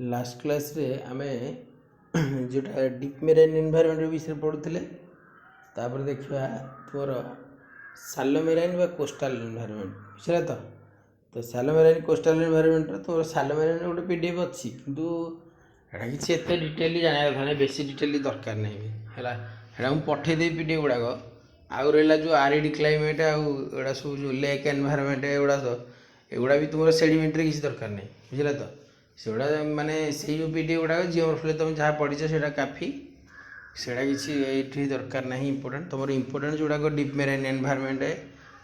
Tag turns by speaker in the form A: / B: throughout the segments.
A: Last class रे आमे जोटा डीप मेराइन एनवायरनमेंट विषय पढ़ुले तापर देखा तुमर सालो मेराइन व कोस्टाल एनवायरनमेंट बुझला तो सालो मेराइन कोस्टाल एनवायरनमेंट तुम सालो मेराइन गोटे पीडीएफ अच्छी किंतु एटा किसी एत डिटेल जाना कथा ना बेसी डिटेल दरकार नहीं है मुझे पठेदेवी पीडीएफ गुड़ाक आउ रहा जो आरिड क्लाइमेट आउटा सब जो लेक एनवायरनमेंट एगुड़ा भी तुम सेडिमेंट्रे किसी दरकार नहीं बुझला तो सेगुड़ा माने से जो पीडीएफ गुड़ाक जियोग्राफी तुम जहाँ पढ़ी से काफी सेटा किसी ये दरकार नहीं इंपोर्टेंट तुम इंपोर्टेंट जोड़ाक डीप मेराइन एनवायरनमेंट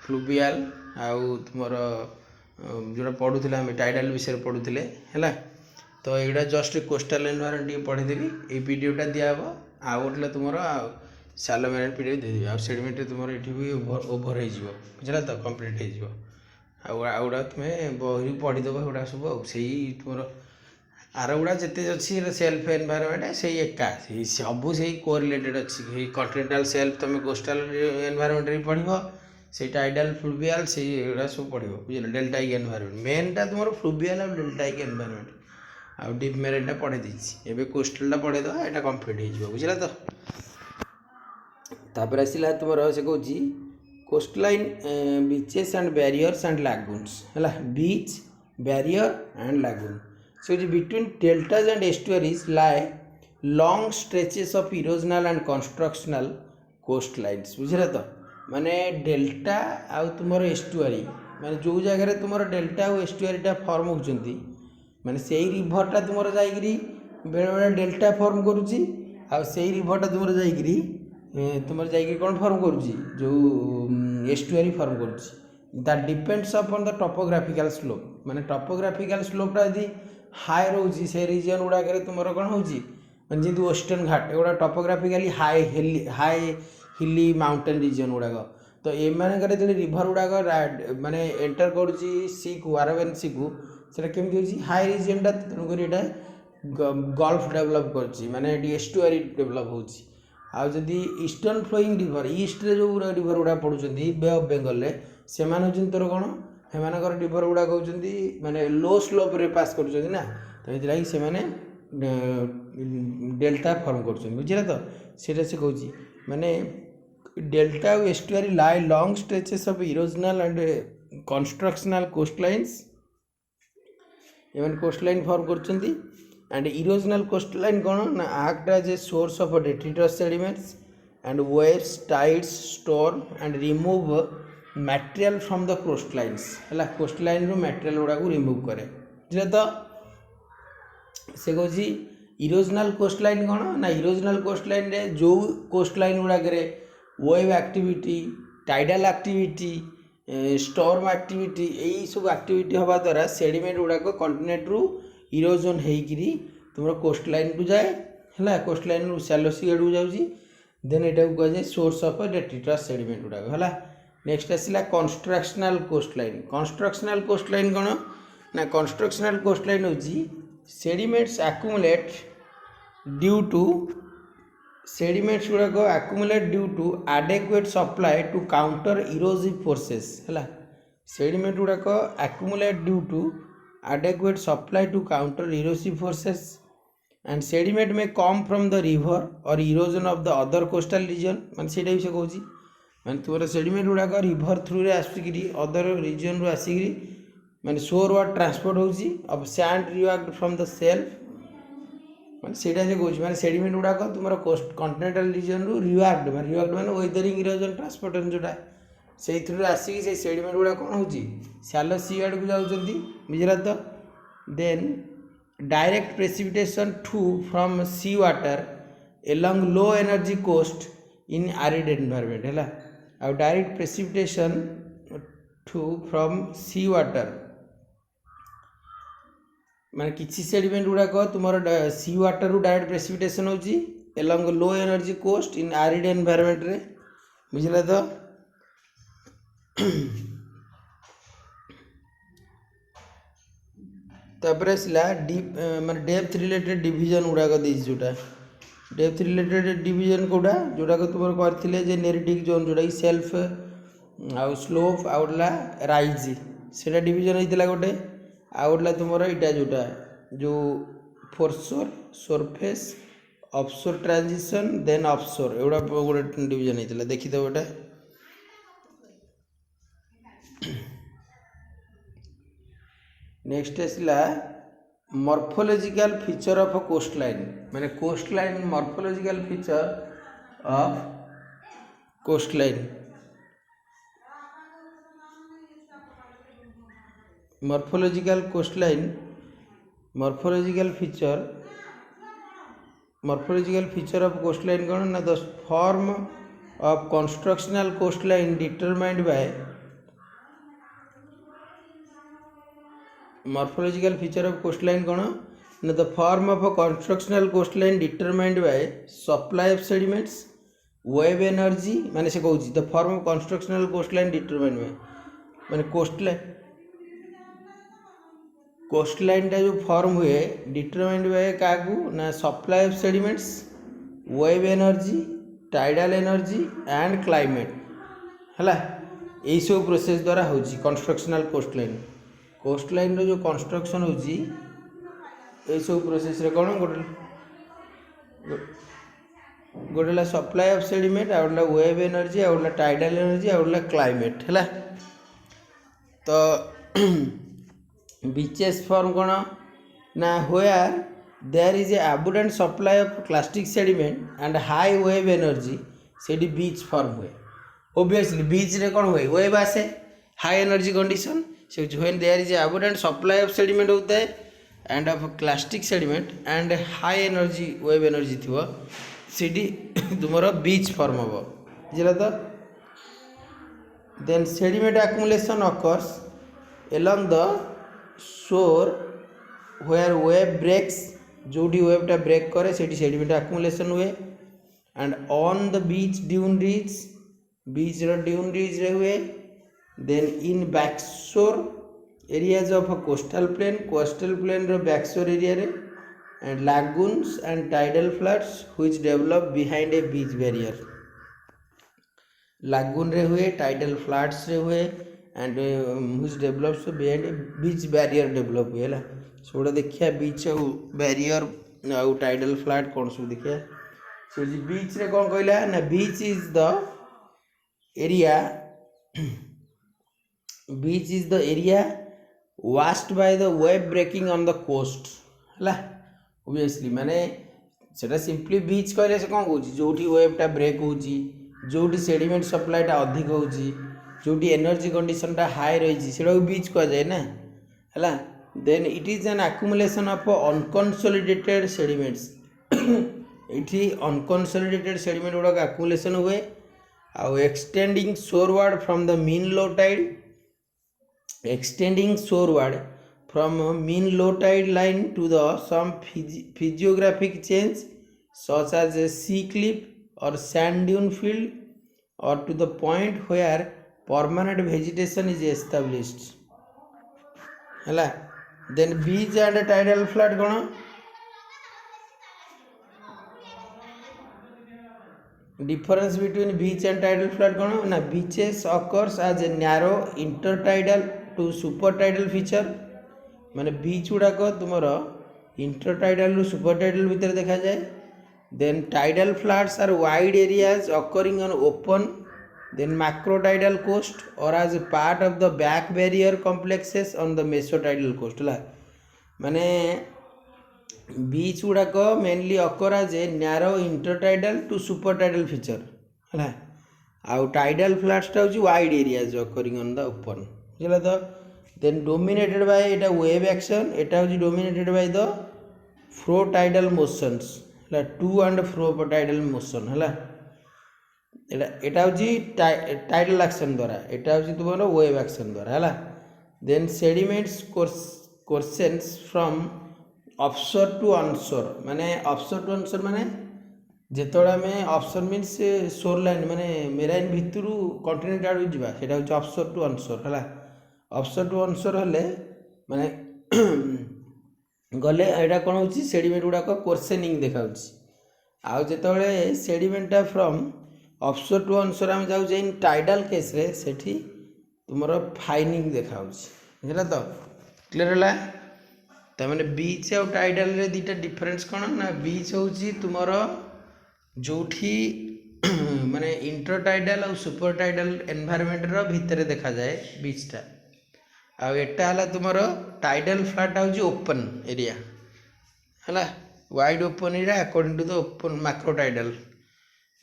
A: फ्लुवियाल आउ तुम जोटा पढ़ुले आम टाइडाल विषय पढ़ुले है तो यहाँ जस्ट कोस्टाल एनवायरनमेंट पढ़ीदेवी ये पीडीएफटा दिहब आउ गोटे तुम सालो मेराइन पीडीएफ देदेवी आ सेडिमेंट तुम ये भी ओभर हो बुझला तो कम्प्लीट होगा तुम्हें बही पढ़ीदेव गुड़ा सब आई तुम आर गुड़ा जिते अच्छी सेल्फ एनवायरनमेंट से एका सब से कोरिलेटेड अच्छी कॉन्टिनेंटल सेल्फ तुम कोस्टाल एनवायरनमेंट पढ़ से टाइडल फ्लुवियाल से सब पढ़ बुझल डेल्टाइक एनवायरनमेंट मेनटा तुम फ्लुवियाल और डेल्टाइक एनवायरनमेंट आ डीप मेराइनटा पढ़े देवे कोस्टालटा पढ़ेद यहाँ कम्प्लीट हो बुझला तो तापर आसला तुम से कौच coastline beaches and barriers and lagoons है beach barrier and lagoon so between deltas and estuaries lie long stretches of erosional and constructional coastlines बुझला तो माने डेल्टा आउ तुमर एस्टुआरी माने जो जगह तुमर डेल्टा और एस्टुआरीटा फॉर्म होचंती माने सेही रिभरटा तुमर जाईगिरी बेले बेले डेल्टा फॉर्म करूची आ सेही रिभरटा तुमर जाईगिरी तुमर जाईगिरी कोन फॉर्म करूची जो एस्टुआरी फॉर्म करूची that depends upon the topographical slope माने टोपोग्राफिकल स्लोपटा यदि हाई रोची से रिजन गुड़ाक तुम कौन हो जी वेस्टर्न घाट एगुड़ा टोपोग्राफिकाली हाई हिली माउंटेन रिजन गुड़ाक तो एमानक जो रिभर गुड़ाक माने एंटर करुच्ची सी को अरेबियन सी को सेटा केमती होची हाई रिजनटा तेणुक ये गल्फ डेभलप कर माने एस्टुआरी डेभलप होची आ जदि ईस्टर्न फ्लोइंग रिभर ईस्ट जो रिभर गुड़ा पड़ुंट बे ऑफ बेंगल से तोर कौन सेमानकर रिभर गुड़ाक होती माने लो स्लोप रे पास कर ना तो ये से माने डेल्टा फॉर्म कर बुझे तो सीटा से कहूँ माने डेल्टा और estuary lie long stretches of erosional and constructional coastlines coastline form कर एंड इरोजनल कोस्टलाइन कौन ना act as a source of detritus sediments and waves tides storm and remove material from the coastlines है coastline material गुड़ा को remove करे बुझे तो से कौन इरोजनल कोस्टलाइन कौन ना इरोजनल कोस्टलाइन रे जो कोस्टलाइन गुड़ाक wave activity tidal activity storm activity यही सब एक्टिविटी हवा द्वारा सेडिमेंट गुड़ाक कंटिनेंट रु इरोजन होकरी तुम कोस्टलाइन को जाए है कोस्टलाइन रु सैलो सी आड़ जाऊँगी देन यहाँ को कहुए सोर्स ऑफ डेट्रिटस सेडिमेंट गुड़ाक है नेक्स्ट आसला कंस्ट्रक्शनल कोस्टलाइन कौन ना कंस्ट्रक्शनल कोस्टलाइन हूँ sediments accumulate due to sediments गुड़ाक accumulate due to adequate supply to counter erosive forces है सेडिमेंट गुड़ाक accumulate due to adequate supply to counter erosive forces and sediment may come from the river और erosion of the other coastal region मान से कहूँ माने तुम sediment गुड़ाक river through रे आसिकी other region रू आसिकी माने शोर वार्ड ट्रांसपोर्ट होची अब sand rework from the self माने सेटा से कहूँ माने सेडिमेंट गुड़ाक तुम कॉन्टिनेंटल रीजन रू रिवर्क माने वेदरिंग इरोजन ट्रांसपोर्टेशन जोटा से थ्रू आसिकी से सेडिमेंट गुड़ा कौन होची सैलो सी आड़ को जाउछंती बुझला तो then direct precipitation to from sea water along low energy coast in arid environment है आ direct precipitation to from sea water माने किसी सेडिमेंट गुड़ाक तुम सी वाटर रु डायरेक्ट प्रेसिपिटेशन होची along low energy coast in arid environment रे बुझला तो तापर आसला डीप माने डेप्थ रिलेटेड डिवीजन गुड़ाक जोटा डेप्थ रिलेटेड डिवीजन कोड़ा जोड़ा तुम करते नेरेटिक जोन जोटा सेल्फ आउ स्लोप आउला राइज से डिवीजन होता गोटे आउला तुम यहाँ जोटा जो foreshore surface offshore transition then offshore एगुड़ा गोटे डिवीजन होता देखीदेव गोटे नेक्स्ट आसला morphological feature of coastline माने coast line morphological feature of coastline morphological coastline morphological feature of coastline कौन ना the form of constructional coast line determined by morphological feature of coastline कौन ना the form of constructional coast line determined by supply of sediments wave energy माने से कहूँ the form of constructional coast line determined by माने coast line टा जो form हुए determined by क्या ना supply of sediments wave energy tidal energy and climate है यही सब प्रोसेस द्वारा हो कंस्ट्रक्शनल कोस्ट लाइन जो कंस्ट्रक्शन हो सब प्रोसेस रे कौन गोटे सप्लाई ऑफ सेडिमेंट आ गोटे वेव एनर्जी आ गोटे टाइडल एनर्जी आ गोटे क्लाइमेट है तो बीचेस फॉर्म कौन ना where there is a abundant supply of clastic sediment and high wave energy से बीच फॉर्म हुए ओबियसली बीच रे कौन हुए वेव आसे हाई एनर्जी कंडीशन से when there is a abundant supply of sediment होता है and of clastic sediment and high energy wave energy थी सीडी तुमर बीच फॉर्म हम बुझे तो then sediment accumulation occurs along the shore where wave breaks जोटी वेवटा ब्रेक करे सेठी सेडिमेंट एक्युमुलेशन हुए and on the beach dune ridge रे हुए then in backshore areas of coastal plain रो बैकशोर एरिया रे and lagoons and tidal flats which develop behind a beach barrier lagoon रे हुए टाइडल फ्लड्स रे हुए and which develops behind a beach barrier develop हुए है सोटा देखिए बीच बैरियर आउ टाइडल फ्लड कौन सब देखिए सो बीच रे कौन कहला ना beach is the area washed by the wave breaking on the coast है ओबियसली माने सेटा सिंपली बीच कहले से कौन कहूँ जोटी वेवटा ब्रेक होची जोटी सेडिमेंट सप्लाईटा अधिक होची जोटी एनर्जी कंडीशनटा हाई रही से बीच कह जाए ना है then it is an accumulation of unconsolidated sediments ये अनकंसोलिडेटेड सेडिमेंट गुड़ाक accumulation हुए आउ extending shoreward from the mean low tide line to the some physiographic change such as a sea cliff or sand dune field or to the point where permanent vegetation is established है then beach and tidal flat कौन difference between beach and tidal flat कौन ना beaches occurs as a narrow intertidal to supratidal feature माने beach गुड़ाक तुमर intertidal रु super tidal भितर देखा जाए then tidal floods are wide areas occurring on open then macrotidal coast or as a part of the back barrier complexes on the mesotidal coast ला माने beach गुड़ाक mainly occur as a narrow intertidal to supratidal feature है आउ tidal फ्लड्सटा हूँ wide areas occurring on the open बुझे तो then dominated by एटा वेव एक्शन एटा हूँ dominated by the fro tidal motions है to and fro tidal motion है एटा हूँ टाइडल एक्शन द्वारा एटा हूँ तुम वेव एक्शन द्वारा है then sediments coarsens from offshore to onshore माने ऑफशोर टू ऑनशोर माने जेतोड़ा में ऑफशोर मीन्स शोर लाइन माने मेराइन भितर कंटिनेंट आड़ जावा सेटा हूँ ऑफशोर टू ऑनशोर है ऑफशोर टू ऑनशोर हेले माने गले एटा कौन हो सेडिमेंट गुड़ाक कोर्सेनिंग देखा आउ जेतोळे सेडिमेंटा फ्रॉम ऑफशोर टू ऑनशोर आम जाऊँ इन टाइडल केस रे सेठी तुमर फाइनिंग देखा बुझे तो क्लियर है तार बीच आउ टाइडाल रे दीटा डिफरेन्स कौन ना बीच हूँ तुमर जो माने इंटरटाइडाल और सुपर टाइडाल एनवायरमेंट भितर देखा जाए बीचटा आटा है तुम टाइडल फ्लैट हूँ ओपन एरिया है wide open area according to the open macrotidal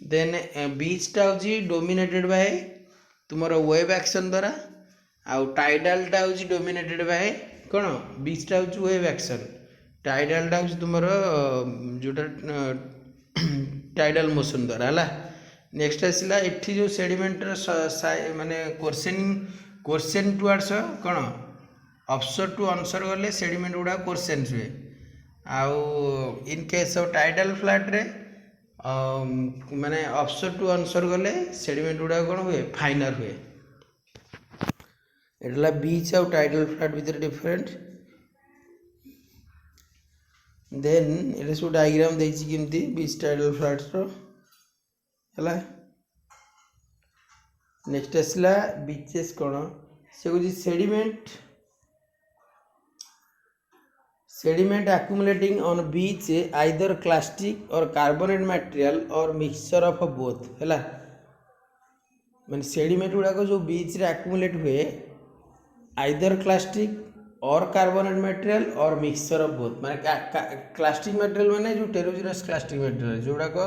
A: then बीचटा हूँ डोमिनेटेड बाय तुम वेव एक्शन द्वारा आउ टाइडलटा हूँ डोमिनेटेड बाय कौन बीचटा हूँ वेव एक्शन टाइडलटा हूँ तुम जोटा टाइडल मोशन द्वारा है नेक्स्ट आसला एठी जो सेडिमेंटर माने कोर्सेन टुआर्ड्स कौन ऑफशोर टू ऑनशोर गले सेडिमेंट गुड़ा कोर्सेन हुए आउ इन केस ऑफ टाइडल फ्लैट रे माने ऑफशोर टू ऑनशोर गले सेडिमेंट गुड़ा कौन हुए फाइनर हुए एटला बीच आउ टाइडल फ्लैट भीतर डिफरेंट देन ये सब डायग्राम देछि केमती बीच टाइडल फ्लैट्स रो हला नेक्स्ट आसला बीचेस कौन से कुछ sediment accumulating on beach either clastic or carbonate material or mixture of both है माने सेडिमेंट गुड़ाक जो बीच रे accumulate हुए either clastic or carbonate material or mixture of both माने clastic material माने जो टेरोजिनस clastic material जोड़ाक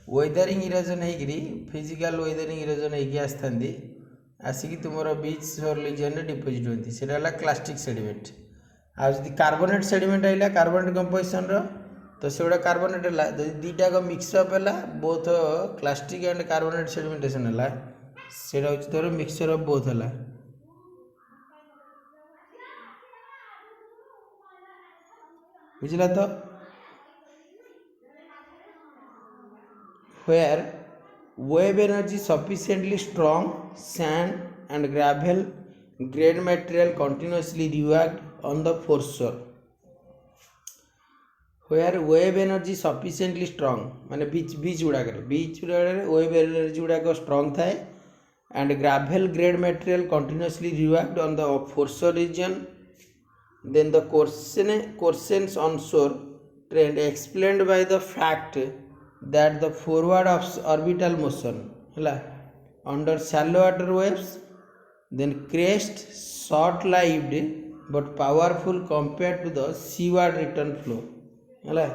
A: वेदरिंग इरोजन होगी फिजिकल वेदरिंग इरोजन होगी आसती आसिक तुम बीच शोर रीजन डिपोजिट होती है क्लास्टिक सेडिमेंट आदि कार्बोनेट सेडिमेंट आइला कार्बोनेट कंपोजिशन तो से गुड़ा कार्बोनेट है दीटाक मिक्सअप है both clastic and carbonate sedimentation है से तोर मिक्सचर ऑफ बोथ है बुझला तो where wave energy sufficiently strong sand and gravel grade material continuously react on the foreshore where wave energy sufficiently strong माने बीच गुड़ाक wave energy गुड़ाक strong थाए and gravel grade material continuously react on the foreshore region then the corsens onshore trend explained by the fact that the forward orbital motion है under shallow water waves then crest short lived but powerful compared to the seaward return flow है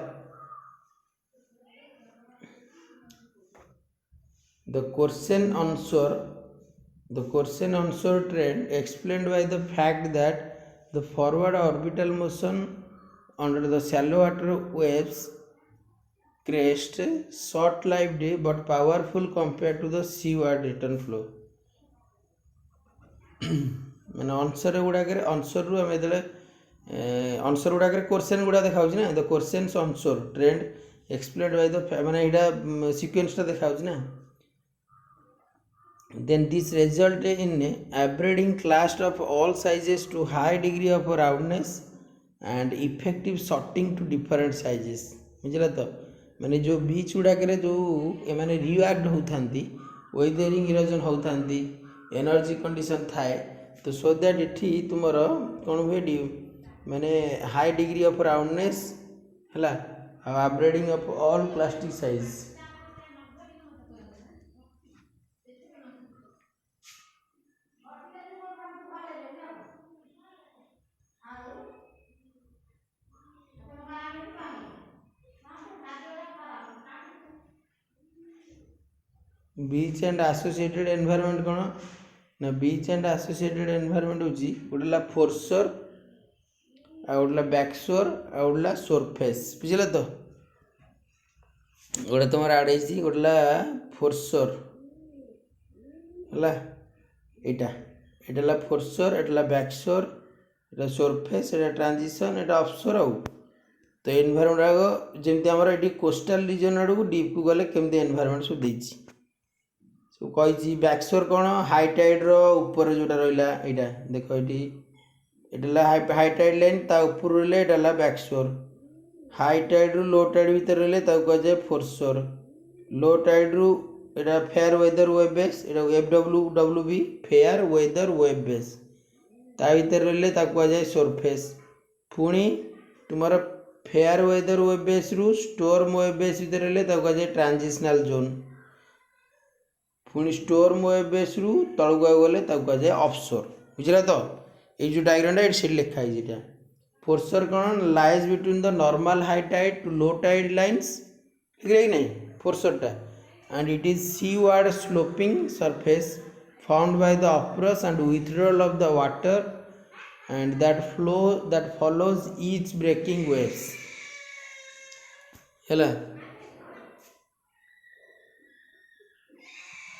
A: the Corsen onshore trend explained by the fact that the forward orbital motion under the shallow water waves crest short lived but powerful compared to the seaward return flow मैंने onshore गुड़ाक onshore रु आम जो onshore गुड़ाक coarsen गुड़ा देखा ना the coarsens onshore trend explained by the माने यहाँ सिक्वेन्सटा देखा ना then this result in upgrading class of all sizes to high degree of roundness and effective sorting to different sizes बुझला तो माने जो बीच गुड़ाक जो एमाने रिएक्ट होता वेदरिंग इरोजन होता एनर्जी कंडीशन थाए तो सो दैट इठी तुमर कौन हुए माने हाई डिग्री ऑफ राउंडनेस है upgrading of all plastic size beach and associated environment कौन ना बीच एंड एसोसिएटेड एनवायरनमेंट होची गोटेला फोरशोर आ गोटेला बैकशोर आ गोटेला सरफेस बुझला तो गोटे तुम आड़े गोटेला फोरशोर है यहाँ फोरशोर एटा बैकशोर एटा सरफेस एटा ट्रांजिशन एटा ऑफशोर आउ तो एनवायरनमेंट जमी आम ये कोस्टाल रिजन आड़ को डीप को गले केमती एनवायरनमेंट सब देती सब कही बैकशोर कौन हाई टाइड ऊपर जोटा रहा यहाँ देख ये हाई टाइड लाइन ता ऊपर रहा यहाँ बैकशोर हाई टाइड रु लो टाइड भीतर रहा कह जाए फोरशोर लो टाइड रु यहाँ fair weather wave base FWB fair weather wave base ता भीतर रहा कह जाए सरफेस पुणी तुमर फेयर वेदर वेब बेस रु स्टोर्म वेब बेस भितर हेले कहुए ट्रांजिशनल जोन पुणी स्टोर्म वेब बेस रु तलू गले कहुए ऑफशोर बुझला तो ये जो डायग्राम से लिखाई इटा फोर्सर कौन lies between the normal high tide to low tide lines ठीक है कि नहीं फोर्सरटा and it is seaward sloping surface formed by the uprush and withdrawal of the water and that follows each breaking waves ହେଲା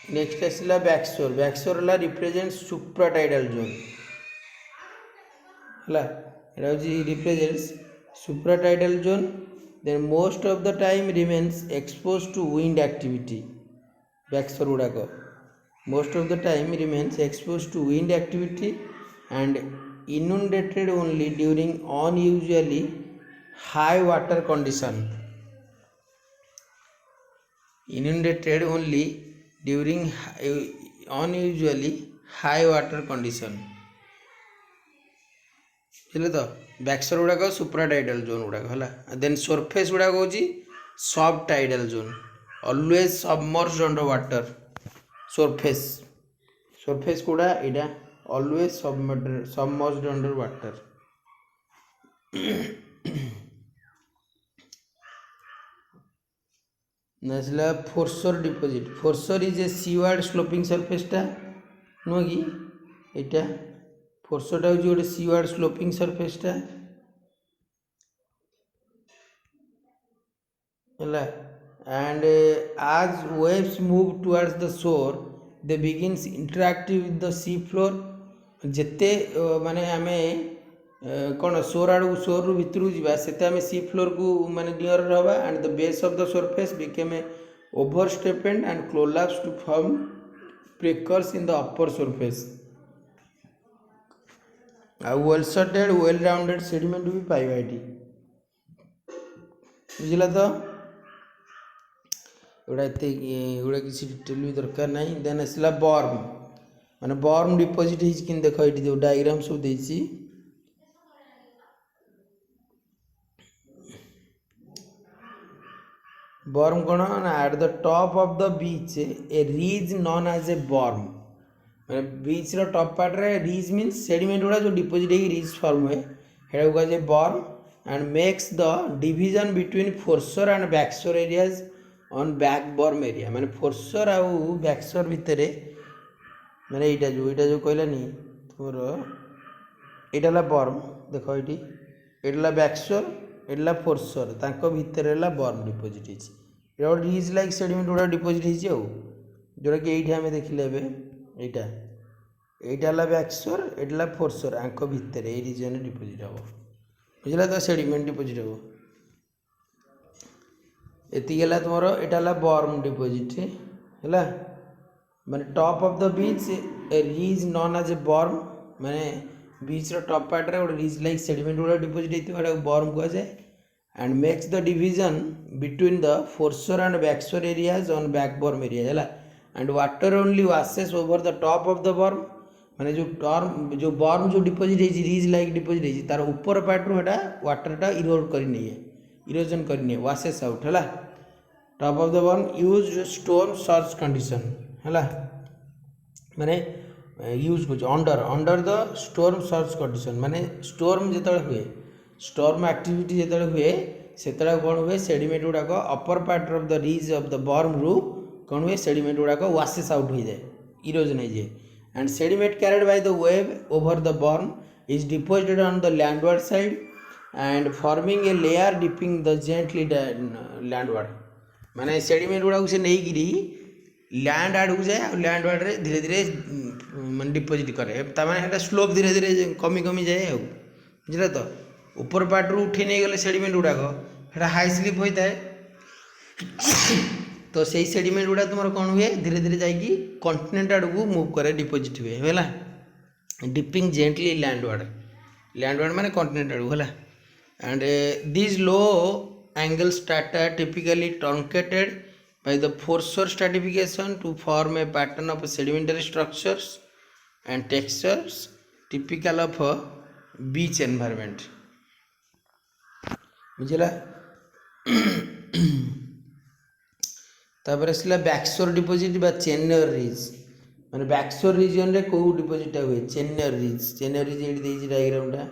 A: next आसला backshore backshore है represent supratidal zone है represents supratidal zone then most of the time remains exposed to wind activity backshore गुड़ाक most of the time remains exposed to wind activity and inundated only during unusually high water condition inundated only during unusually high water condition बुझे तो Buxar गुड़ाक सुप्राटाइडल zone गुड़ाक है then surface गुड़ाक हूँ subtidal zone always submerged under water surface surface गुड़ा यहाँ always submerged under water नसला foreshore deposit foreshore is a seaward sloping सरफेसटा नुह कि यहाँ फोर्सटा हूँ गोटे सीवार्ड स्लोपिंग सरफेसटा and as waves move towards the shore they begins interactive with the sea floor जिते माने आमे कौन शोर आड़ शोर रु भितर जावा सेते आमे सी फ्लोर को माने नियर रहबा and the base of the surface became a oversteepened and collapse to form breakers in the upper surface well sorted well rounded sediment भी पाइबा ये बुझला तो एगुड़ा किसी डिटेल भी दरकार ना देन आसला बर्म माने बर्म डिपोजिट हो देख ये जो डायग्राम सब देसी बर्म कौन at the top of the beach a ridge known as a berm मैंने बीच रो टॉप पार्ट रे रीज मीन्स सेडिमेंट गुड़ा जो डिपोजिट हो रीज फॉर्म हुए हेड़ा कहुए berm and makes the division between foreshore and backshore areas on back berm area माने फोर्सर आउ बैकशोर भितर माने यहाँ जो कहलानी तुमर यहाँ बर्म देख ये बैकशोर ये फोर्सर तांको भितर है बर्म डिपोजिट हो रीज लाइक सेडिमेंट गुड़ा डिपोजिट हो जोटा कि ये आम देखिले यहाँ बैकशोर ये फोर्सर आंक भितर ये रिजन डिपोजिट हम बुझला तो सेडिमेंट डिपोजिट हम ये तुम यहाँ बर्म डिपोजिट है माने top of the beach a ridge known as a berm माने बीच रो टॉप पार्ट रे गोटे रीज लाइक सेडिमेंट गुड़ा डिपोजिट होता है बर्म कहुए and makes the division between the foreshore and backshore areas on back berm area है and water only washes over the top of the berm माने जो बर्म जो डिपोजिट है रीज लाइक डिपोजिट है तार ऊपर पार्ट रू वाटरटा इरोड कर इरोजन कर वासेस आउट है top of the berm use storm surge condition है माने यूज कर under the storm surge condition माने स्टोर्म जो हुए स्टोर्म एक्टिविटी जो हुए से कौन हुए सेडिमेंट गुड़ाक upper part of the ridge of the berm रू कौन हुए सेडिमेंट गुड़ाक वासेस आउट हो जाए इरोजन हो जाए and sediment carried by the wave over the berm is deposited on the landward side and forming a layer dipping the gently landward माने sediment गुड़ाक से नहीं गिरी लैंड आड़ को जाए और लैंडवर्ड रे धीरे धीरे मान डिपोजिट करे ताने स्लोप धीरे धीरे कमी कमी जाए बुझल तो ऊपर पार्ट रू उठे नहीं गले सेडिमेंट गुड़ाक हाई स्लिप होता है तो सही सेडिमेंट गुड़ा तुम कौन हुए धीरे धीरे जाकि कॉन्टिनेंट आड़ को मूव करे डिपोजिट हुए है डिपिंग जेंटली लैंडवर्ड माने कॉन्टिनेंट आड़ को है and this low angle strata typically truncated by the foreshore stratification to form a pattern of sedimentary structures and textures typical of a beach environment ବୁଝିଲା। ତାପରେ ଆସିଲା ବ୍ୟାକସୋର ଡିପୋଜିଟ୍ ବା ଚେନ୍ନର ରିଜ୍, ମାନେ ବ୍ୟାକସୋର ରିଜିଅନରେ କେଉଁ ଡିପୋଜିଟ୍ଟା ହୁଏ, ଚେନ୍ନର ରିଜ୍। ଚେନ୍ନର ରିଜ୍ ଏଇଠି ଦେଇଛି ଡାଇଗ୍ରାମଟା,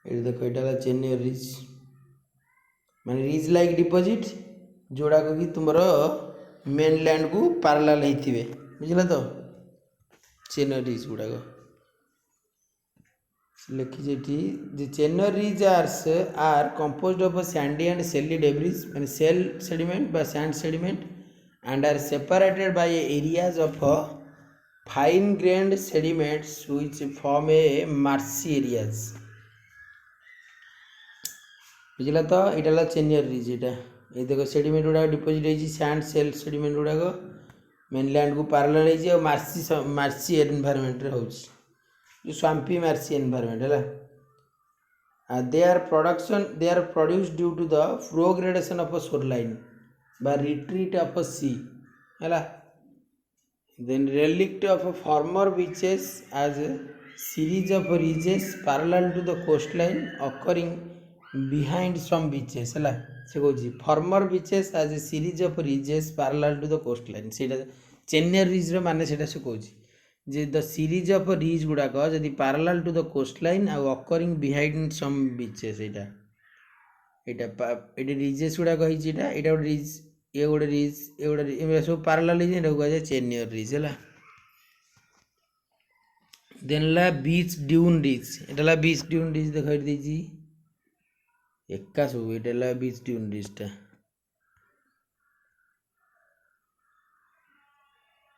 A: ଏଇଠି ଦେଖ, ଏଇଟା ହେଲା ଚେନ୍ନର ରିଜ୍, ମାନେ ରିଜ୍ ଲାଇକ୍ ଡିପୋଜିଟ୍ ଯେଉଁଗୁଡ଼ାକ କି ତୁମର ମେନଲ୍ୟାଣ୍ଡକୁ ପାରାଲାଲ ହେଇଥିବେ, ବୁଝିଲା ତ, ଚେନ୍ନର ରିଜ୍ ଗୁଡ଼ାକ ଲେଖିଛି ଏଠି। The chenier ridge are composed of sandy and shelly debris, ମାନେ ସେଲ୍ ସେଡ଼ିମେଣ୍ଟ ବା sand sediment, and are separated by areas of fine grained sediments which form a marshy areas। ବୁଝିଲା ତ, ଏଇଟା ହେଲା ଚେନ୍ନର ରିଜ୍। ଏଇଟା ଏଇ ଦେଖ ସେଡ଼ିମେଣ୍ଟ ଗୁଡ଼ାକ ଡିପୋଜିଟ୍ ହେଇଛି, ସ୍ୟାଣ୍ଡ ସେଲ୍ ସେଡ଼ିମେଣ୍ଟ ଗୁଡ଼ାକ ମେନଲ୍ୟାଣ୍ଡକୁ ପାରାଲାଲ ହେଇଛି ଆଉ ମାର୍ସି ଏନଭାରମେଣ୍ଟରେ ହେଉଛି, ଯେଉଁ ସ୍ୱାମ୍ପି ମାର୍ସି ଏନଭାରମେଣ୍ଟ ହେଲା। they are produced due to the progression of a shoreline by retreat of a sea ହେଲା, then relict of former beaches as a series of ridges parallel to the coastline occurring behind some beaches ହେଲା। ସେ କହୁଛି former beaches as a series of ridges parallel to the coastline, ସେଇଟା ଚେନ୍ନର ରିଜ୍ର ମାନେ ସେଇଟା ସେ କହୁଛି ଯେ ଦ ସିରିଜ୍ ଅଫ୍ ରିଜ୍ ଗୁଡ଼ାକ ଯଦି ପାରାଲାଲ ଟୁ ଦ କୋଷ୍ଟଲାଇନ୍ ଆଉ ଅକରିଂ ବିହାଇଣ୍ଡ ସମ୍ ବିଚେସ୍, ଏଇଟା ଏଇଠି ରିଜେସ୍ ଗୁଡ଼ାକ ହେଇଛି, ଏଇଟା ଗୋଟେ ରିଜ୍, ଏ ଗୋଟେ ରିଜ୍, ଏ ଗୋଟେ ଏଗୁଡ଼ା ସବୁ ପାରାଲାଲ ହେଇଛି, ଏଟାକୁ କୁହାଯାଏ ଚେନ୍ନର ରିଜ୍ ହେଲା। ଦେନ୍ ହେଲା ବିଚ୍ ଡ୍ୟୁନ୍ ରିଜ୍, ଏଇଟା ହେଲା ବିଚ୍ ଡ୍ୟୁନ୍ ରିଜ୍, ଦେଖ ଏଠି ଦେଇଛି ଏକା ସବୁ, ଏଇଟା ହେଲା ବିଚ୍ ଡ୍ୟୁନ୍ ରିଜ୍ଟା,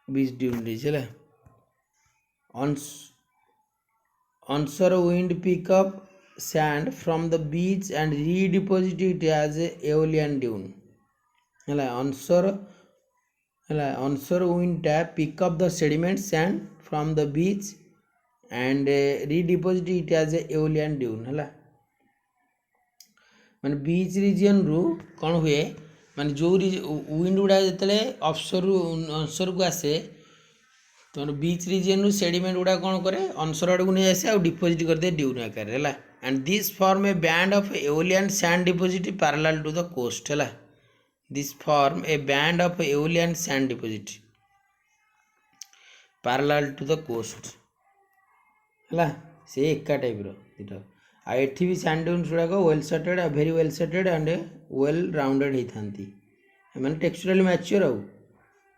A: ବିଚ୍ ଡ୍ୟୁନ୍ ରିଜ୍ ହେଲା। Onshore wind pick up sand from the beach and redeposit it as a aeolian dune ହେଲା। onshore wind ଟା pick up the sediment sand from the beach and redeposit it as a aeolian dune ହେଲା। ମାନେ beach ରିଜିଅନରୁ କ'ଣ ହୁଏ, ମାନେ ଯେଉଁ wind ଗୁଡ଼ା ଯେତେବେଳେ ଅନସୋରକୁ ଆସେ, ତୁମର ବିଚ୍ ରିଜିଅନରୁ ସେଡ଼ିମେଣ୍ଟ ଗୁଡ଼ା କ'ଣ କରେ, ଅନସୋର ଆଡ଼କୁ ନେଇ ଆସେ ଆଉ ଡିପୋଜିଟ୍ କରିଦିଏ ଡ୍ୟୁନ୍ ଆକାରରେ ହେଲା। And this form a band of aeolian sand deposit parallel to the coast ହେଲା। This form a band of aeolian sand deposit parallel to the coast ହେଲା। ସେ ଏକା ଟାଇପ୍ର ଦୁଇଟା, ଆଉ ଏଠି ବି ସ୍ୟାଣ୍ଡ ଡ୍ୟୁନ୍ସ ଗୁଡ଼ାକ ୱେଲ୍ ସେଟେଡ୍ ଆଉ very well sorted and well rounded ହେଇଥାନ୍ତି, ମାନେ ଟେକ୍ସଚୁରାଲି ମ୍ୟାଚ୍ୟୁର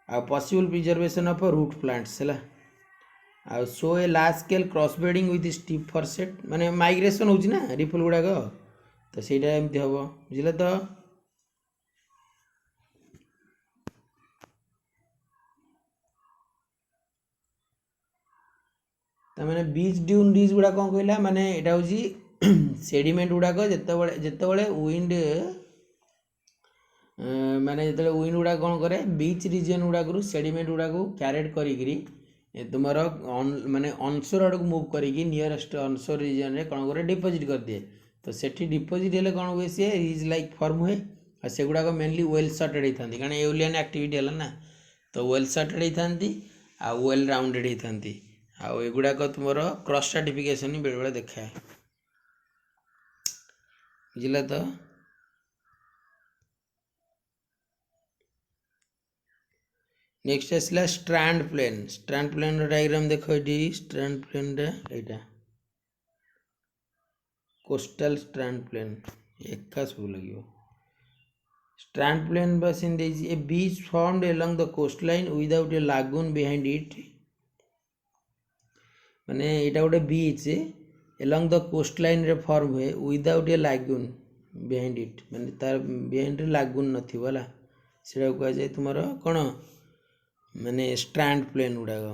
A: ଆଉ possible preservation of root plants ହେଲା। ଆଉ so a large scale cross bedding with steep foreset, ମାନେ ମାଇଗ୍ରେସନ୍ ହେଉଛି ନା ରିପଲ୍ ଗୁଡ଼ାକ, ତ ସେଇଟା ଏମିତି ହେବ, ବୁଝିଲେ ତ। ତାମାନେ ବିଚ୍ ଡ୍ୟୁନ୍ ରିଜ୍ ଗୁଡ଼ା କ'ଣ କହିଲା, ମାନେ ଏଇଟା ହେଉଛି ସେଡ଼ିମେଣ୍ଟ ଗୁଡ଼ାକ ଯେତେବେଳେ ୱିଣ୍ଡ ମାନେ ଯେତେବେଳେ ୱିଣ୍ଡ ଗୁଡ଼ାକ କ'ଣ କରେ, ବିଚ୍ ରିଜିଅନ୍ ଗୁଡ଼ାକରୁ ସେଡ଼ିମେଣ୍ଟ ଗୁଡ଼ାକୁ କ୍ୟାରେଟ୍ କରିକିରି ତୁମର ମାନେ ଅନସୋର ଆଡ଼କୁ ମୁଭ୍ କରିକି ନିୟରେଷ୍ଟ ଅନସୋର ରିଜିଅନ୍ରେ କ'ଣ କରେ, ଡିପୋଜିଟ୍ କରିଦିଏ। ତ ସେଠି ଡିପୋଜିଟ୍ ହେଲେ କ'ଣ ହୁଏ, ସିଏ ରିଜ୍ ଲାଇକ୍ ଫର୍ମ ହୁଏ, ଆଉ ସେଗୁଡ଼ାକ ମେନଲି ୱେଲ୍ ସର୍ଟେଡ୍ ହେଇଥାନ୍ତି, କାରଣ ଏଓଲିଆନ୍ ଆକ୍ଟିଭିଟି ହେଲା ନା, ତ ୱେଲ୍ ସର୍ଟେଡ୍ ହେଇଥାନ୍ତି ଆଉ ୱେଲ୍ ରାଉଣ୍ଡେଡ୍ ହେଇଥାନ୍ତି। ଆଉ ଏଗୁଡ଼ାକ ତୁମର କ୍ରସ୍ ଷ୍ଟ୍ରାଟିଫିକେସନ୍ ବେଳେବେଳେ ଦେଖାଏ, ବୁଝିଲା ତ। ନେକ୍ସଟ ଆସିଲା ଷ୍ଟ୍ରାଣ୍ଡ ପ୍ଲେନ୍। ଷ୍ଟ୍ରାଣ୍ଡ ପ୍ଲେନ୍ର ଡାଇଗ୍ରାମ ଦେଖ, ଏଠି ଷ୍ଟ୍ରାଣ୍ଡ ପ୍ଲେନ୍ଟା ଏଇଟା କୋଷ୍ଟାଲ ଷ୍ଟ୍ରାଣ୍ଡ ପ୍ଲେନ୍, ଏକା ସବୁ ଲାଗିବ। ଷ୍ଟ୍ରାଣ୍ଡ ପ୍ଲେନ୍ ବା ସେମିତି ଦେଇଛି, ଏ ବିଚ୍ ଫର୍ମଡ୍ ଏଲଙ୍ଗ ଦ କୋଷ୍ଟ ଲାଇନ୍ ୱିଦାଉଟ୍ ଏ ଲାଗୁନ୍ ବିହାଇଣ୍ଡ ଇଟ୍, ମାନେ ଏଇଟା ଗୋଟେ ବିଚ୍ ଏଲଙ୍ଗ ଦ କୋଷ୍ଟ ଲାଇନ୍ରେ ଫର୍ମ ହୁଏ ୱିଦାଉଟ୍ ଏ ଲାଗୁନ୍ ବିହାଇଣ୍ଡ ଇଟ୍, ମାନେ ତାର ବିହାଇଣ୍ଡରେ ଲାଗୁନ୍ ନଥିବ ହେଲା, ସେଇଟାକୁ କୁହାଯାଏ ତୁମର କ'ଣ, ମାନେ ଷ୍ଟ୍ରାଣ୍ଡ ପ୍ଲେନ୍ ଗୁଡ଼ାକ।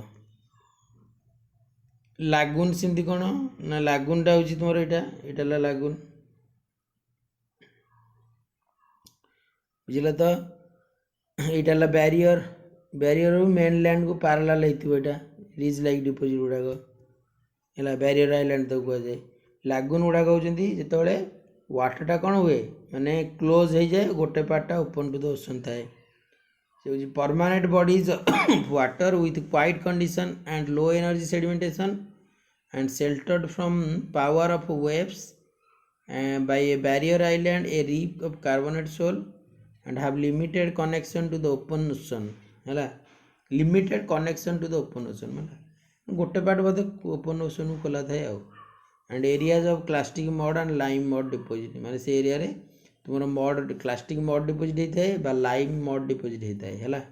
A: ଲାଗୁନ୍ ସେମିତି କ'ଣ ନା, ଲାଗୁନ୍ଟା ହେଉଛି ତୁମର ଏଇଟା ହେଲା ଲାଗୁନ୍, ବୁଝିଲ ତ। ଏଇଟା ହେଲା ବ୍ୟାରିୟରରୁ ମେନଲ୍ୟାଣ୍ଡକୁ ପାରାଲାଲ ହେଇଥିବ, ଏଇଟା ରିଜ୍ ଲାଇକ୍ ଡିପୋଜିଟ୍ ଗୁଡ଼ାକ ହେଲା, ବ୍ୟାରିୟର ଆଇଲାଣ୍ଡ ତାକୁ କୁହାଯାଏ। ଲାଗୁନ୍ ଗୁଡ଼ାକ ହେଉଛନ୍ତି ଯେତେବେଳେ ୱାଟରଟା କ'ଣ ହୁଏ, ମାନେ କ୍ଲୋଜ୍ ହେଇଯାଏ, ଗୋଟେ ପାର୍ଟଟା ଓପନ୍ ଟୁ ଦ ଓସନ୍ ଥାଏ, ସେ ହେଉଛି permanent bodies water with quiet condition and low energy sedimentation and sheltered from power of waves by a barrier island, a reef of carbonate soil, and have limited connection to the open ocean. है limited connection to the open ocean मतलब गोटे part बोधे open ocean को खोला थाए आउ and areas of clastic mud and lime mud deposit माने से area रे तुमर मड क्लास्टिक मड डिपोजिट होता है बा लाइम मड डिपोजिट होता है हैला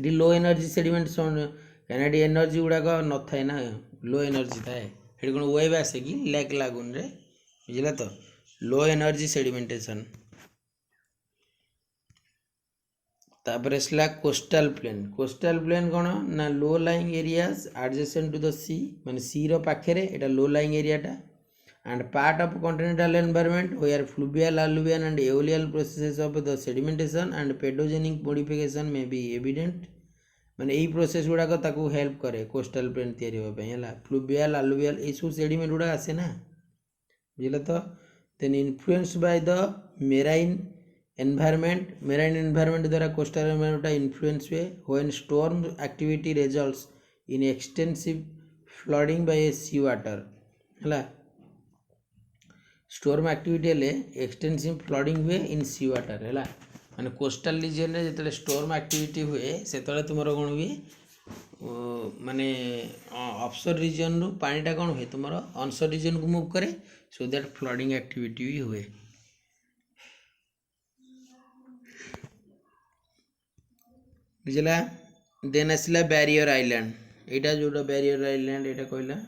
A: ये लो एनर्जी सेडिमेंट कहीं एनर्जी गुड़ाक न थाए ना लो एनर्जी थाए ये कौन वेव आसे कि लेक लागून रे बुझला तो लो एनर्जी सेडिमेंटेशन तापर आसला कोस्टल प्लेन कौन ना low lying areas adjacent to the sea माने सी रो पाखे एटा लो लाइंग एरियाटा and part of continental environment where fluvial alluvial and aeolian processes of the sedimentation and pedogenic modification may be evident माने यही process गुड़ाक ताकू help करे coastal plain तैयारी होगा फ्लूवियल अलुवियल ये सब सेडिमेंट गुड़ा आसे ना बुझल तो then influenced by the marine environment द्वारा कोस्टल एनवायरनमेंट इन्फ्लुएंस हुए when storm activity results in extensive flooding by sea water है स्टॉर्म एक्टिविटी हेले एक्सटेंसिव फ्लडिंग हुए इन सी वाटर है माने कोस्टल रीजन रे जतले स्टॉर्म एक्टिविटी हुए सेतले तुमरो कोन हुए माने ऑफशोर रीजन रु पानीटा कौन हुए तुम ऑनशोर रीजन को मूव करे सो दैट फ्लडिंग एक्टिविटी भी हुए बुझला देन आसला बैरियर आइलैंड एटा जोटा बैरियर आइलैंड एटा कहला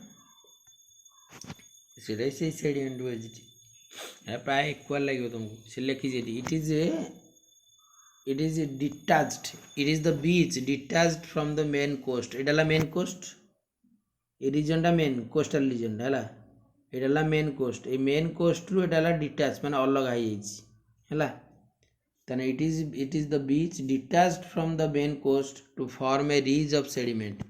A: सेटा से सेडिमेंट वेजिटी प्राय इक्वल लगे तुमको से लिखी it is detached it is the beach detached from the main coast एटाला मेन कोस्ट ए रीजन टा मेन कोस्टल रीजन हैला एटाला मेन कोस्ट ए मेन कोस्ट रु एटाला डिटाच माने अलग हो जाइछि हैला तने it is the beach detached from the main coast to form a ridge of sediment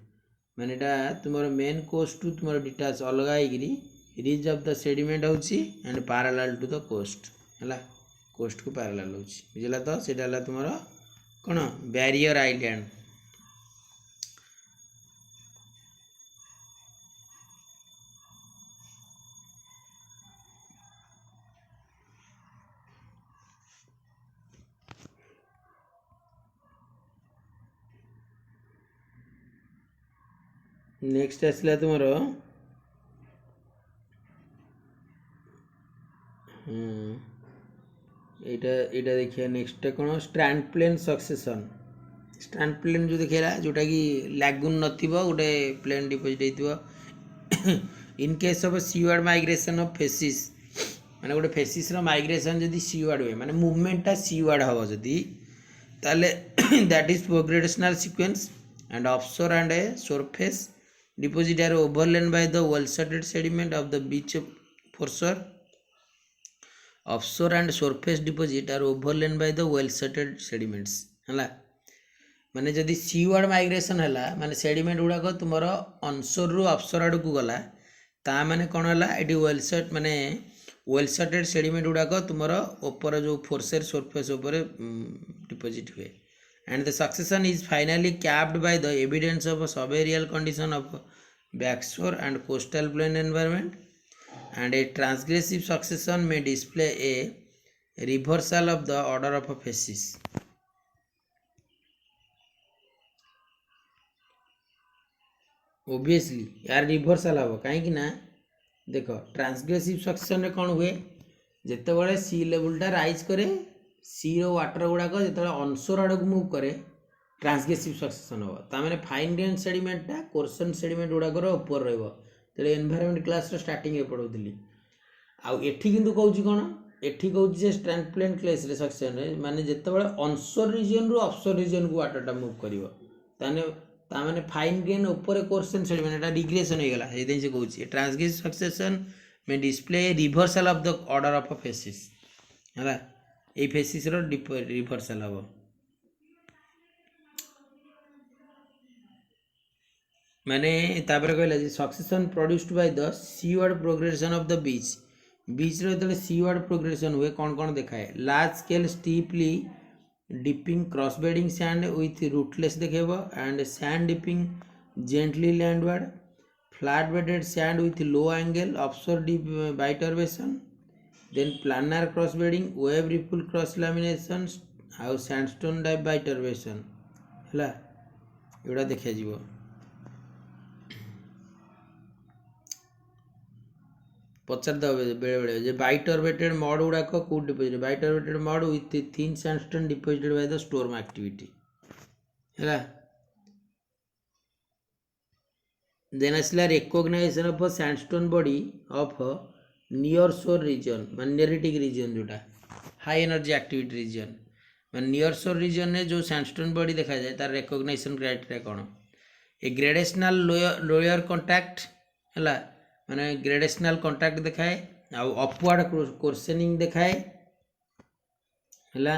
A: माने एटा तुमरो मेन कोस्ट रु तुमरो डिटाच अलग आइगिरी ridge of the sediment होछि and parallel to the coast हैला कोस्ट को पैरेलल होछि बुझला तो सेटा ला तुमरो कोन बैरियर आइलैंड नेक्स्ट आसला तुमरो एटा देखिए नेक्स्ट कौन strand plain succession strand plain जो देखा जोटा कि लागून नथिबो गोटे प्लेन डिपोजिट होइतिबो in case of seaward migration of facies माने गोटे फेसिस रो माइग्रेशन जदी सीवार्ड हुए माने मूवमेंटटा सीवार्ड हबो जदी ताले that is progressional sequence and offshore and a surface deposit are ओवरलेन by the well sorted sediment of the beach foreshore offshore and surface deposit are overlain by the well settled sediments हला माने जदी seaward migration हला माने sediment गुडा को तुमरो onshore रु offshore आड़ को गला ता माने कोन हला एडी वेल सेट माने वेल सेटेड सेडिमेंट गुडा को तुमरो ऊपर जो फोर्सर सरफेस ऊपर डिपोजिट हुए and the succession is finally capped by the evidence of subaerial condition of backshore and coastal plain environment and a transgressive succession may display a reversal of the order of a facies obviously यार reversal हम कहीं ना देख ट्रांसग्रेसिव succession रे कौन हुए जिते बड़े सी लेवलटा राइज करे सी रो वाटर गुड़ाक जो ऑनशोर आड़ को मूव करे ट्रांसग्रेसिव सक्सेशन हम ताने फाइन ग्रेन सेडिमेंटा कोर्सन सेडिमेंट गुड़ाक ऊपर रहिबो तेरे एनवायरनमेंट क्लास स्टार्टिंग रे पढ़ौली आउ एठी किंतु कहूची कोन एठी कहूची जे स्ट्रैंड प्लेन क्लेस रे सक्सेशन रे माने जते बळे ऑनशोर रीजन रु ऑफशोर रीजन को वाटरटा मूव करिवो ता माने फाइन ग्रेन ऊपर कोर्सन सेडिमेंट एटा रिग्रेशन हो गेला एदे जे कहूची transgressive succession may display reversal of the order of a facies हला ए फेसिस रो रिवर्सल हबो माने तापर कहला जे succession produced by the seaward progression of the beach रो जतले सीवार्ड प्रोग्रेशन हुए कौन कौन देखाए large scale steeply dipping cross bedding sand with rootlets देखेबो and sand dipping gently landward flat bedded sand with low angle offshore deep biturbation, then planar cross bedding, wave ripple cross lamination ଆଉ sandstone type biturbation ହେଲା ଏଗୁଡ଼ା ଦେଖାଯିବ। ପଚାରିଦେବ ବେଳେବେଳେ ଯେ ବାଇଟର୍ବେଟେଡ୍ mud ଗୁଡ଼ାକ କେଉଁ deposit bioturbated mud with thin sandstone deposited by the storm activity ହେଲା। Then ଆସିଲା recognition of sandstone body of near shore region ମାନେ ନେରିଟିକ୍ ରିଜନ୍ ଯେଉଁଟା ହାଇ ଏନର୍ଜି ଆକ୍ଟିଭିଟି ରିଜନ୍ ମାନେ ନିୟର ସୋର୍ ରିଜନ୍ରେ ଯେଉଁ ସାଣ୍ଡଷ୍ଟୋନ୍ ବଡି ଦେଖାଯାଏ ତାର ରେକଗ୍ନାଇଜେସନ୍ କ୍ରାଇଟେରିଆ କ'ଣ ଏ ଗ୍ରେଡେସନାଲ ଲୋୟର କଣ୍ଟାକ୍ଟ ହେଲା ମାନେ ଗ୍ରେଡେସନାଲ କଣ୍ଟାକ୍ଟ ଦେଖାଏ ଆଉ ଅପୱାର୍ଡ କୋର୍ସେନିଂ ଦେଖାଏ ହେଲା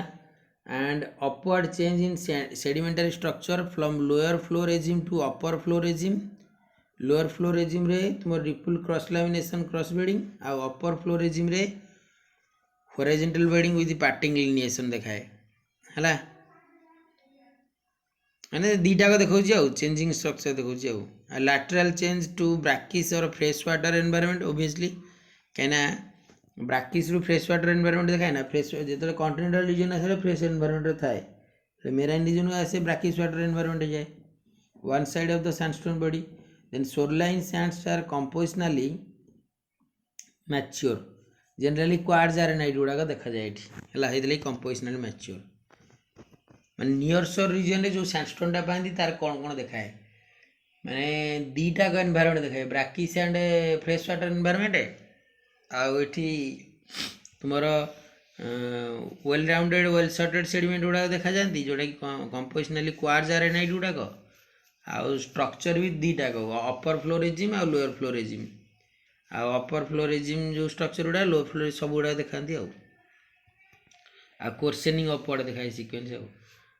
A: and upward change in sedimentary structure from lower flow regime to upper flow regime lower flow regime रे तुम ripple cross lamination cross bedding ଆଉ upper flow regime रे horizontal bedding with parting lineation देखाए हैला माने दीटा को देखौची आउ चेंजिंग स्ट्रक्चर देखौची आउ lateral change to brackish or fresh water environment obviously कहना ब्राकिस रु फ्रेश वाटर एनवायरनमेंट देखाए ना फ्रेश जो कॉन्टिनेंटल रीजन आसे फ्रेश एनवायरनमेंट थाए मेराइन रीजन आसे ब्राकिस वाटर एनवायरनमेंट जाए one side of the sandstone body then shoreline sands are compositionally mature generally quartz arenite गुड़ाक देखा जाए है कंपोजिशनली मैच्योर माने नियर शोर रीजन रे जो सैंडस्टोन टा पाती तार कौन कौन देखाए माने दीटा का एनवायरनमेंट देखाए brackish and fresh water environment आठी तुम well rounded well sorted sediment गुड़ाक देखा जाती जोटा कि कंपोजिशनली क्वार्ट्ज आरेनाइट गुड़ाक आउ स्ट्रक्चर भी दीटा को अपर फ्लो रेजिम आ लोअर फ्लो रेजिम आ अपर फ्लो रेजिम जो स्ट्रक्चर गुड़ा लोअर फ्लो सब गुड़ा देखा आ कोर्सेनिंग अपवर्ड देखा सिक्वेंस आउ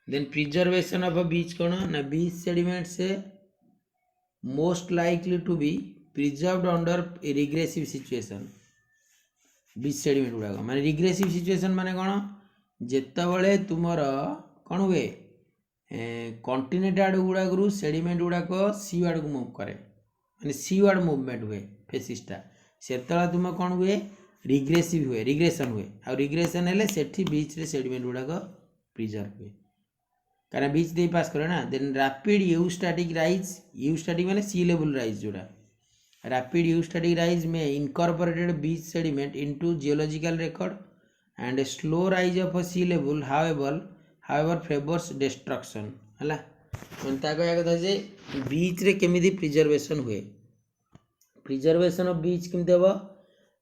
A: then preservation of a beach कौन ना beach sediments most likely to be preserved under regressive situation beach sediment गुड़ाक माने रिग्रेसिव सिचुएशन माने कौन जितेबाला तुमर कौन हुए कॉन्टिनेंट आड़ गुड़ाक सेडिमेंट गुड़ाक सी आड़ को मूव करे माने सी आड़ मूवमेंट हुए फेसिसटा से तुम कौन हुए रिग्रेसिव हुए रिग्रेसन हुए आ रिग्रेसन हेले सेठी बीच रे सेडिमेंट गुड़ाक प्रिजर्व हुए कारण बीच दे पास करे ना देन रैपिड यूस्टैटिक माने सी लेवल राइज जोड़ा rapid eustatic rise may incorporated beach sediment into geological record and a slow rise of a sea level however favors destruction हला मनता कहया कथा जे बीच रे केमिति प्रिजर्वेशन हुए प्रिजर्वेशन ऑफ बीच केमिति हो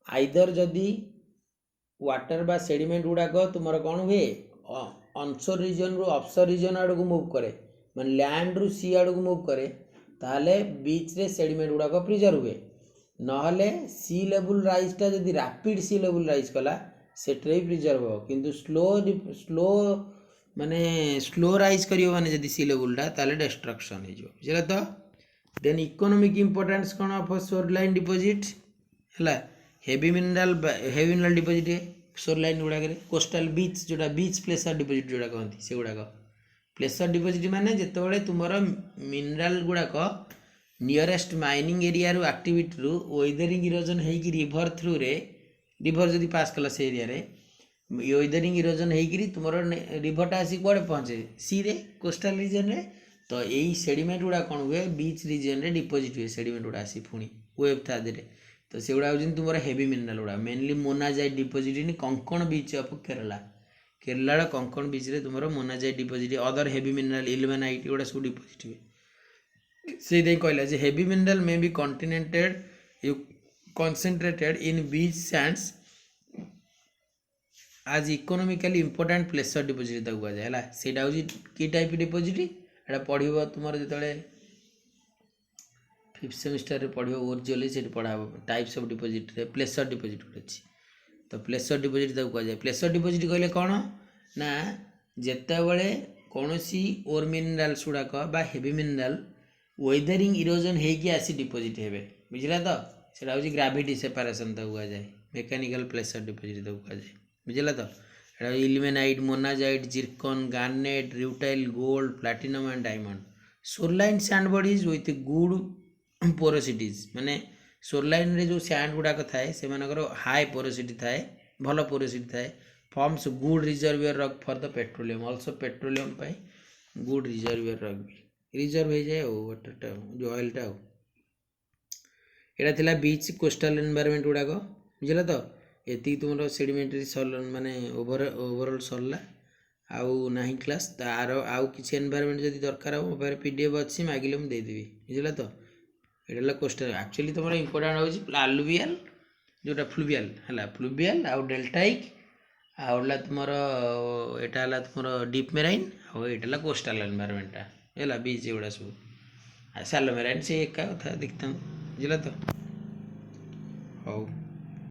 A: आइदर जदी वाटर बा सेडिमेंट गुडाक तुमर कोन हुए ऑनशोर रीजन रु ऑफशोर रीजन आड़ को मूव करे माने लैंड रु सी आड़ को मूव करे ताले बीच रे सेडिमेंट गुड़ाक प्रिजर्व हुए नहले सी लेवल राइजटा जदि रैपिड सी लेवल राइज कला सेट्रे प्रिजर्व हो किंतु स्लो राइज करियो माने जदि सी लेवलटा ताले डिस्ट्रक्शन हे जो बुझला तो देन इकोनॉमिक इंपोर्टेंस कोन ऑफ शोरलाइन डिपॉजिट हला हेवी मिनरल डिपॉजिट शोरलाइन गुड़ाक कोस्टल बीच जोटा बीच प्लेसर डिपॉजिट जोटा कहती से गुड़ाक प्लेसर डिपॉजिट माने जितेबाला तुमर मिनराल गुड़ाक नियरेस्ट माइनिंग एरिया रु एक्टिविटी रु वेदरिंग इरोजन होगी रिवर थ्रू रे रिवर जदि पास कला से एरिया रे वेदरिंग इरोजन होगी तुम रिवरटा आसी कुआड़े पहुँचे सी रे कोस्टल रीजन रे तो यही सेडिमेंट गुड़ा कौन हुए बीच रीजन रे डिपॉजिट हुए सेडिमेंट गुड़ा आसी पुणी वेब था दे तो से गुड़ा हो तुम हेवी मिनराल गुड़ा mainly monazite deposit in Konkan beach of Kerala Konkan beach रे तुम monazite deposit other heavy mineral ilmenite गुड़ा सब डिपॉजिट हुए से कहला जे heavy mineral may be concentrated you concentrated in beach sands as economically important placer deposit ताको कह जाय हला सेटा होजी की टाइप डिपॉजिट एटा पढिबो तुमर जतले 5th सेमेस्टर रे पढिबो ओरिजिनली सेट पढाबो टाइप्स ऑफ डिपॉजिट रे प्लेसर डिपॉजिट अछि तो प्लेसर डिपॉजिट ताको कह जाय प्लेसर डिपॉजिट कहले कोन ना जेतेबेले कोनोसी ओर मिनरल सुडाक बा हेवी मिनरल वेदरिंग इरोजन हेकी आसी डिपॉजिट हेबे बुझला तो सेटा होजी ग्रेविटी सेपरेशन ताको कह जाय मेकानिकल प्लेसर डिपॉजिट ताको कह जाय बुझला तो एटा ilmenite monazite zircon garnet rutile gold platinum and diamond shoreline sand bodies with good porosities माने सोरलाइन रे जो सैंड गुड़ाक थाए से हाई पोरोसिटी थाए भल पोरोसिटी थाए forms good reservoir rock for the petroleum also petroleum pi good reservoir rock भी reserve हो जाए वाटरटा जो ऑयलटा यहाँ थिला बीच कोस्टल एनवायरनमेंट गुड़ाक बुझल तो ये तुम सेडिमेंटरी माने ओवरऑल सरला आउ नहीं क्लास तार आउ किसी एनवायरनमेंट जब दरकार हो मोबाइल पीडीएफ अच्छी मागिले मुझे देदेवी बुझल तो ये कोस्टल एक्चुअली तुम इंपोर्टाट हूँ आलुवियाल जोटा फ्लुवियाल है फ्लुवियाल आउ डेल्टाइक आउला तुम यहाँ तुम डीप मेराइन आईटा कोस्टाल एनवायरनमेंटा है बीच एगुड़ा सब सैलो मेराइन से एका कथा देखता बुझल तो हौ।